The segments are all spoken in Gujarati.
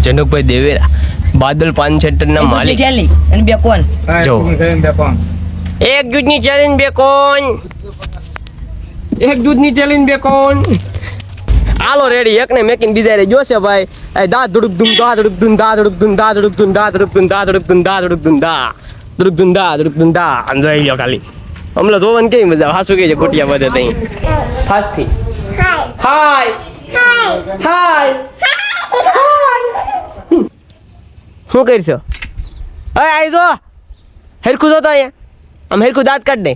જનકભાઈ દેવેરા બાદલ પાન સેન્ટરના માલિક અને બે કોણ જો એક દૂધની ચેલેન્જ બે કોણ એક દૂધની ચેલેન્જ બે કોણ હાલો રેડી એક ને મેકિન બીજા રે જોશે ભાઈ દા ધડુક ધુમ દા ધડુક ધુમ દા ધડુક ધુમ દા ધડુક ધુમ દા ધડુક ધુમ દા ધડુક ધુમ દા ધડુક ધુમ દા ધડુક ધુમ દા ધડુક ધુમ દા અંજાઈ લ્યો ખાલી હમણાં જોવાનું કેવી મજા હાસુ કે છે કોટિયા બધે તઈ હાસથી હાય હાય શું કરશો અરે આઈ જો હેરખું જોતો અહીંયા આમ હેરખું દાંત કાઢ દે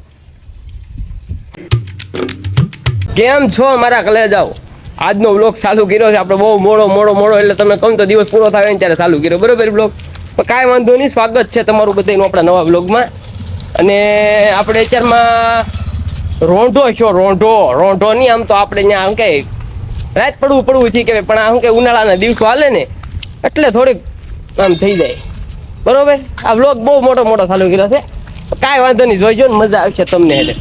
કેમ છો મારા કલેજાઓ આજનો વ્લોગ ચાલુ કર્યો છે આપણે બહુ મોડો એટલે તમે કહો તો દિવસ પૂરો થાય ને ત્યારે ચાલુ કર્યો બરોબર બ્લોગ પણ કાંઈ વાંધો નહીં સ્વાગત છે તમારું બધાનું આપણા નવા વ્લોગમાં અને આપણે અત્યારમાં રોંઢો છો રોંઢો નહીં આમ તો આપણે ત્યાં આમ કે રાત પડવું થઈ કે પણ આમ કે ઉનાળાના દિવસો હાલે ને એટલે થોડીક આમ થઈ જાય બરોબર આ વ્લોગ બહુ મોટો ચાલુ કર્યો છે કાંઈ વાંધો નહીં જોઈજો ને મજા આવશે તમને એટલે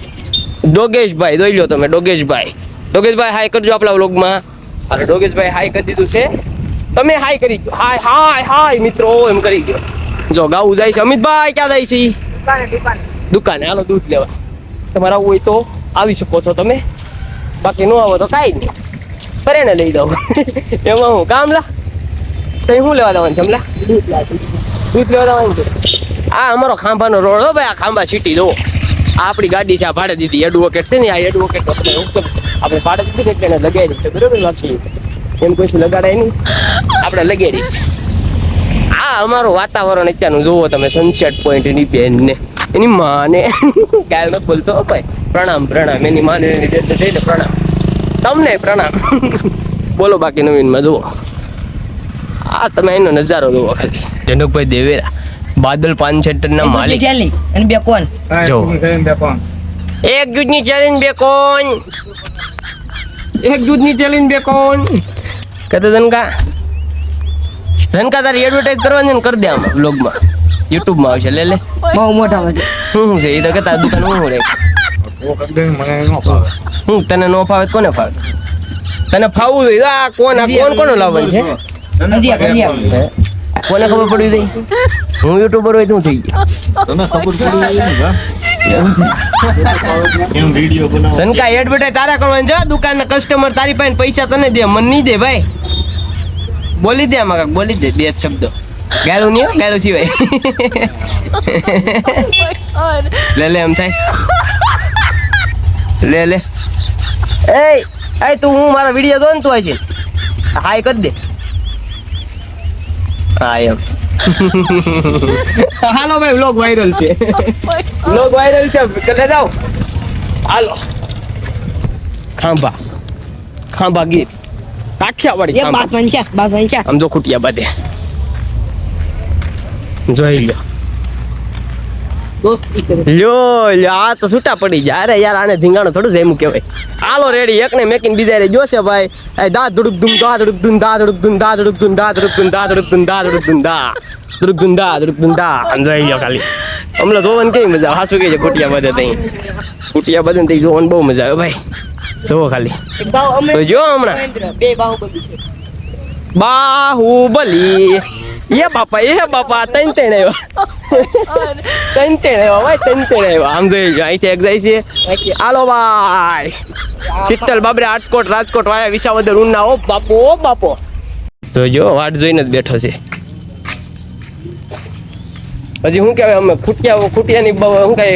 ડોગેશભાઈ જોઈ લો તમે ડોગેશભાઈ હાય કરજો આપણા વ્લોગમાં અરે ડોગેશભાઈ હાય કરી દીધું છે તમે હાય કરી ગયો હાય મિત્રો એમ કરી ગયો જો ગાવું જાય છે અમિતભાઈ ક્યાં જાય છે દુકાને હાલો દૂધ લેવા તમારે આવું હોય તો આવી શકો છો તમે બાકી ન આવો તો કાંઈ નહીં ફરેને લઈ દઉં એમાં હું કામ લા તઈ શું લેવા દેવાનું છે હમલા દૂધ લેવા દેવાનું છે આ અમારો ખાંભાનો રોડ હો ભાઈ આ ખાંભા સિટી જુઓ આ આપણી ગાડી છે આ ભાડે દીધી એડવોકેટ છે ને આ એડવોકેટ આપણે ભાડે દીધી એટલે એને લગાડી છે બરોબર બાકી એમ કોઈ લગાડાય નહીં આપણે લગાડી છે આ અમારું વાતાવરણ અત્યારનું જુઓ તમે સનસેટ પોઈન્ટ એની બેનને એની માને ગાય નથી બોલતો ભાઈ પ્રણામ એની માને થઈને પ્રણામ તમને પ્રણામ બોલો બાકી નવીનમાં જુઓ આ તમે એનો નજારો જુઓ ખાલી જનકભાઈ દેવેરા બાદલ પાન સેન્ટરના માલિક અને બે કોણ જો એક દૂધની ચેલેન્જ બે કોણ એક દૂધની ચેલેન્જ બે કોણ કહેતો ધનકા તારી એડવર્ટાઈઝ કરવાની ને કરી દે આમાં બ્લોગમાં યુટ્યુબમાં આવશે લે બહુ મોટા છે શું છે એ તો કહેતા દુકાન હું રે હું તને નો ફાવે કોને ફાવે તને ફાવવું જોઈએ આ કોણ લાવવાનું છે કોને ખબર પડી ગઈ હું યુટ્યુબર હોય તો થઈ ગયો તનકા એડવર્ટાઈઝ તારા કરવાની છે દુકાનના કસ્ટમર તારી પાસે પૈસા તને દે મને નહીં દે ભાઈ બોલી દે આમાં બોલી દે બે શબ્દો ગાળું નહીં ગાળું સિવાય લે એમ થાય લે એ તું હું મારા વિડીયો જો ને તું છે હાય કરી દે હા એમ હાલો ભાઈ વ્લોગ વાયરલ છે કરે જાઓ હાલો ખાંભા ગીર કાઠિયાવાડી આમ જો ખૂટિયા બાદે જોઈ લ્યો આ તો છૂટા પડી જાય અરે યાર આને ધીંગાણો થોડું જ એમ કહેવાય હાલો રેડી એક ને મેકિન બીજા રે જોશે ભાઈ દા ધડુક ધુમ દા ધડુક ધુમ દા ધડુક ધુમ દા ધડુક ધુમ દા ધડુક ધુમ દા ધડુક ધુમ દા ધડુક ધુમ દા ધડુક ધુમ દા ધડુક ધુમ દા અંજાઈ લ્યો ખાલી હમણાં જોવાનું કેવી મજા હાસુ કે છે કોટિયા બધે તઈ કોટિયા બધે તઈ જોવાનું બહુ મજા આવે ભાઈ જોવો ખાલી તો જો હમણાં બે બાહુબલી એ બાપા ત્રણ આવ્યા આમ જોઈ અહીંથી એક જાય છે હાલો ભાઈ શીતલ બાબરે આટકોટ રાજકોટ વાયા વિસાવદર ઉના ઓ બાપો જોજો વાટ જોઈને જ બેઠો છે હજી શું કહેવાય અમે ખૂટિયાની શું કઈ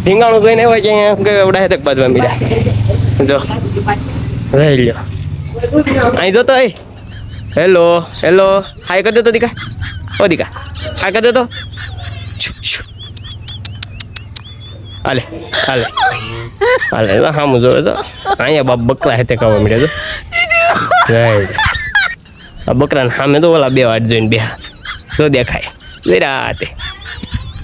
ઢીંગાણું જોઈને હોય કે અહીંયા શું કહેવાય ઉડાય તક બાજવા મીડા જો રહી લ્યો અહીં જોતો હેલો હાય કરી દે તો દીકા હાય કરી દે તો હાલે હામું જોવે છો અહીંયા બાપ બકરા હેતે ખાવા મળ્યા તો આ બકરાને સામે તો ઓલા બે વાટ જોઈને બે તો દેખાય રાતે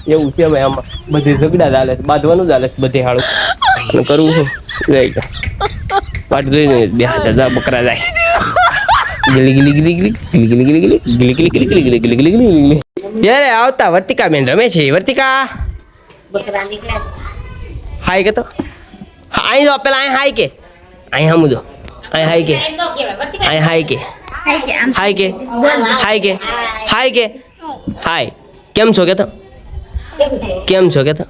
એવું છે ભાઈ આમાં બધી ઝઘડા ચાલે છે બાંધવાનું ચાલે છે બધી હાળું અને કરવું શું રહી ગયો વાટ જોઈને બે હાથ બકરા જાય યારે આવતા વર્તિકા બેન રમે છે વર્તિકા હાય કે તો અહીં જો પેલા અહીં હાય કે અહીં હમું જો અહીં હાય કે અહીં હાય કે હાય કે હાય કે હાય કે હાય કેમ છો કે તો કેમ છો કે તો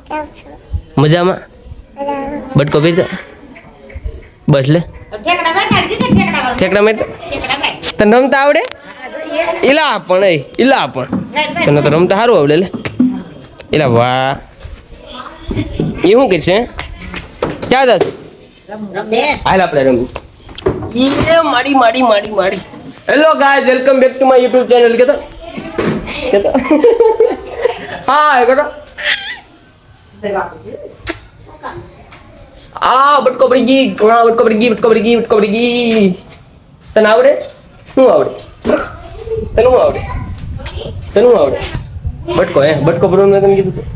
મજામાં બટકો પીધો બસ લે ઠેકડા મારતો તને રમતા આવડે ઇલા પણ તને તો રમતા સારું આવડે લે ઇલા વાહ એ શું કરશે ક્યાં જશે હાલ આપણે રમી એ માડી hello guys welcome back to my YouTube channel કેતો હાય કરો બટકો પડી ગઈ તને આવડે શું આવડે તને શું આવડે બટકો ભરવાનું મેં તને કીધું તું.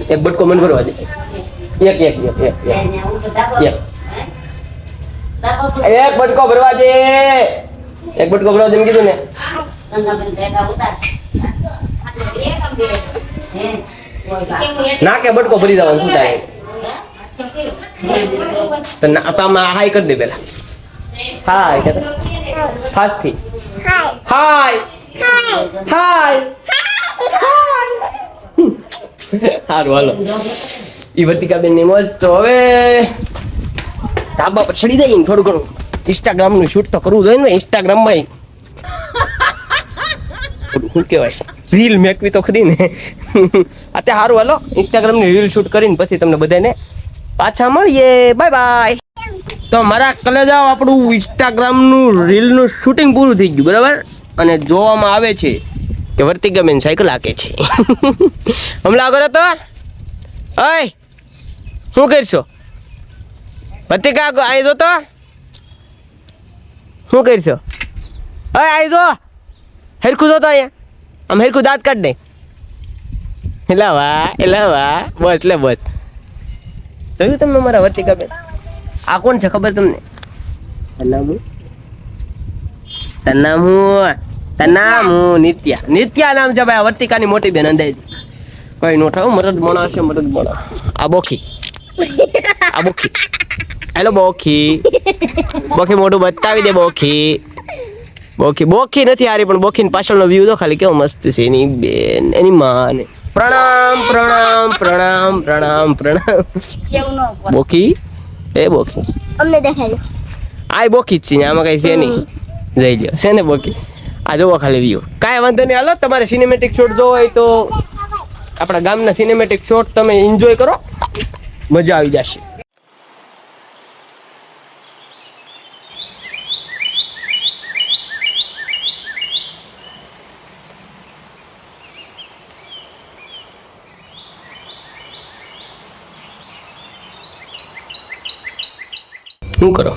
એક બટકો મને ભરવા દે એક બટકો ભરવા દે મેં કીધું ને ના કે બટકો ભરી દેવાનું શું થાય તો હાય કરી દે પેલા હાય કે ફાસ્ટ થી હાય સારું હાલો ઈ વર્તિકાબેન ની મોજ તો હવે ધાબા પર ચડી જાય ને થોડું ઘણું ઇન્સ્ટાગ્રામ નું શૂટ તો કરવું જોઈએ ને ઇન્સ્ટાગ્રામ માં શું કહેવાય રીલ મેકવી તો ખરી ને અત્યારે સારું હાલો ઇન્સ્ટાગ્રામ ની રીલ શૂટ કરીને પછી તમને બધાને પાછા મળીએ બાય તો મારા કલેજાઓ આપણું ઇન્સ્ટાગ્રામ નું રીલ નું શૂટિંગ પૂરું થઈ ગયું બરાબર અને જોવામાં આવે છે કે વર્તિકાબેન સાયકલ હાકે છે હમણાં આગળ હતો ઓય શું કરશો વર્તિકા આવી જો તો શું કરશો ઓય આવી જો હેરખું જો તો અહીંયા આમ હેરખું દાંત કાઢ દે એલા વાહ બસ લે બસ જોયું તમને મારા વર્તિકાબેન આ કોણ છે ખબર તમને તનામુ નિત્યા નામ છે ભાઈ વર્તિકાની મોટી બેન અંદાજ કઈ નો થાવ મરદ મોણા છે આ બોખી હેલો બોખી મોઢું બતાવી દે બોખી નથી હારી પણ બોખી પાછળનો વ્યૂ તો ખાલી કેવો મસ્ત છે એની બેન એની માં ને પ્રણામ બોખી અમને દેખાડ્યો આ બોખી જ છે આમાં કઈ છે નહીં જઈ લ્યો છે ને બોખી આ જોવો ખાલી વ્યૂ કાંઈ વાંધો નહીં હાલો તમારે સિનેમેટિક શોટ જોવો હોય તો આપણા ગામના સિનેમેટિક શોટ તમે એન્જોય કરો મજા આવી જશે શું કરો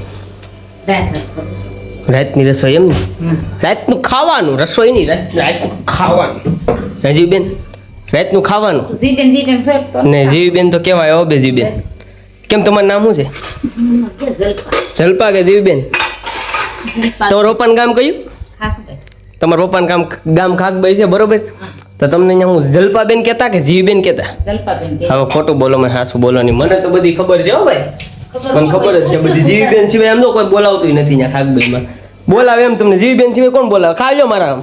રાતની રસોઈ એમ ને રાતનું ખાવાનું રસોઈ નહીં રાતનું ખાવાનું હજી બેન રાતનું ખાવાનું ને જીવીબેન તો કેવાય હો બે જીવીબેન કેમ તમારું નામ શું છે જલ્પા કે જીવીબેન તમારું પપ્પાનું ગામ કયું તમારા પપ્પાનું ગામ ખાકભાઈ છે બરોબર તો તમને અહીંયા હું જલ્પાબેન કહેતા કે જીવીબેન કહેતા હવે ખોટું બોલો મેં હાસું બોલો નહીં મને તો બધી ખબર છે હો ભાઈ મને ખબર જ છે બધી જીવીબેન સિવાય એમ તો કોઈ બોલાવતું નથી અહીંયા ખાકભાઈમાં બોલાવે એમ તમને જીવીબેન સિવાય કોણ બોલાવે ખાજો મારા આમ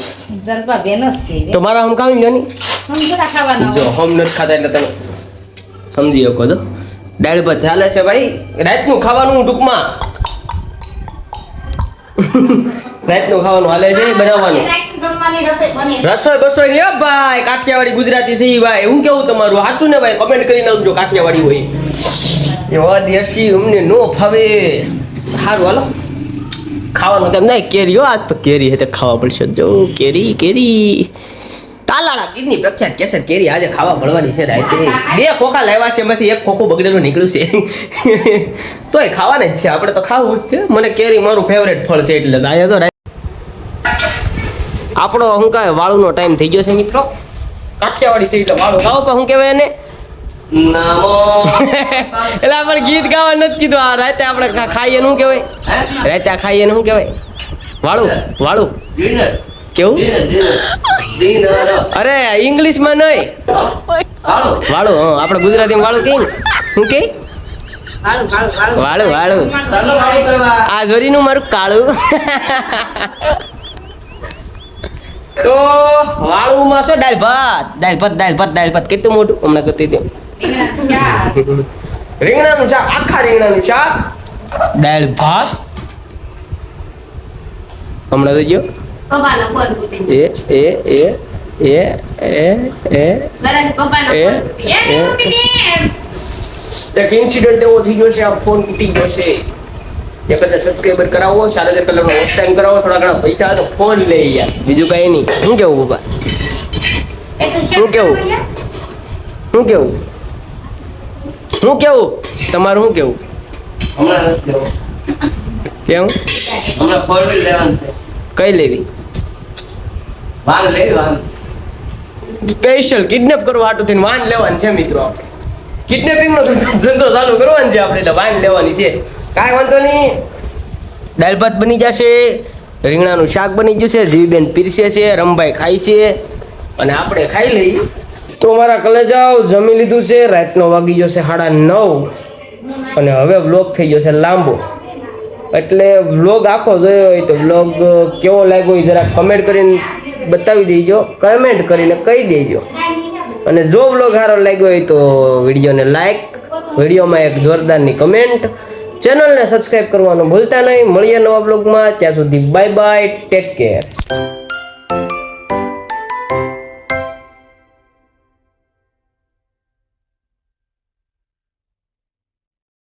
તો મારા આમ ખાવી લો નહીં જો હમ નથી ખાતા એટલે તમે સમજી શકો તો દાળ ભાત ચાલે છે ભાઈ રાતનું ખાવાનું ટૂંકમાં રાતનું ખાવાનું હાલે છે બનાવવાનું રસોઈ બસોઈ લ્યો ભાઈ કાઠિયાવાડી ગુજરાતી છે ભાઈ હું કેવું તમારું હાચું ને ભાઈ કમેન્ટ કરીને આવજો કાઠિયાવાડી હોય એવા દેશી અમને નો ફાવે સારું હાલો ખાવાનું તેમ નહીં કેરી હો આજ તો કેરી હે ખાવા પડશે જો કેરી તાલાળા ગીરની પ્રખ્યાત કેસર કેરી આજે ખાવા મળવાની છે રાતે 2 ખોખા લાવ્યા છે એમાંથી એક ખોખું બગડેલું નીકળ્યું છે તોય ખાવાના જ છે આપણે તો ખાવું જ છે મને કેરી મારું ફેવરેટ ફળ છે એટલે અહીંયા તો આપણો શું કહે વાળુનો ટાઈમ થઈ ગયો છે મિત્રો કાઠિયાવાડી છે એટલે વાળું ગાવ પણ શું કહેવાય એને એટલે આપણે ગીત ગાવા નથી કીધું આ રાતે આપણે ખાઈએ શું કહેવાય રાતે આ ખાઈએ શું કહેવાય વાળું કેવું અરે ઇંગ્લિશમાં નહીં વાળું હા આપણે ગુજરાતીમાં વાળું કહીએ ને શું કે વાળું આ જોરીનું મારું કાળું તો વાળુમાં શું દાળ ભાત કેટલું મોટું હમણાં કરતી હતી રીંગણાનું શાક આખા રીંગણાનું શાક દાળ ભાત હમણાં તો જો એક ઇન્સિડન્ટ એવો થઈ ગયો છે આ ફોન તૂટી ગયો છે એ કદાચ સબસ્ક્રાઈબર કરાવો સારા જે કલરનો વોચ ટાઈમ કરાવો થોડા ઘણા પૈસા તો ફોન લઈ યાર બીજું કઈ નહીં શું કેવું બાબા શું કેવું તમારું શું કેવું હમણાં નથી લેવો. કેવું હમણાં 4 વ્હીલ લેવાનું છે. કઈ લેવી વાન લેવી વાન. સ્પેશિયલ કિડનેપ કરવા હાટુ થઈને વાન લેવાની છે મિત્રો આપણે કિડનેપિંગ નો ધંધો ચાલુ કરવાનો છે આપણે એટલે વાન લેવાની છે કાંઈ વાંધો નહીં દાળ ભાત બની જશે રીંગણાનું શાક બની ગયું છે જીવીબેન પીરસે છે રમભાઈ ખાય છે અને આપણે ખાઈ લઈ તો મારા કલેજાઓ જમી લીધું છે રાતનો વાગી ગયો છે 9:30 અને હવે વ્લોગ થઈ ગયો છે લાંબો એટલે વ્લોગ આખો જોયો હોય તો વ્લોગ કેવો લાગ્યો એ જરા કમેન્ટ કરીને બતાવી દેજો કમેન્ટ કરીને કહી દેજો અને જો વ્લોગ સારો લાગ્યો હોય તો વિડીયોને લાઈક વિડીયોમાં એક જોરદારની કમેન્ટ ચેનલને સબસ્ક્રાઈબ કરવાનું ભૂલતા નહીં મળીએ નવા બ્લોગમાં ત્યાં સુધી બાય બાય ટેક કેર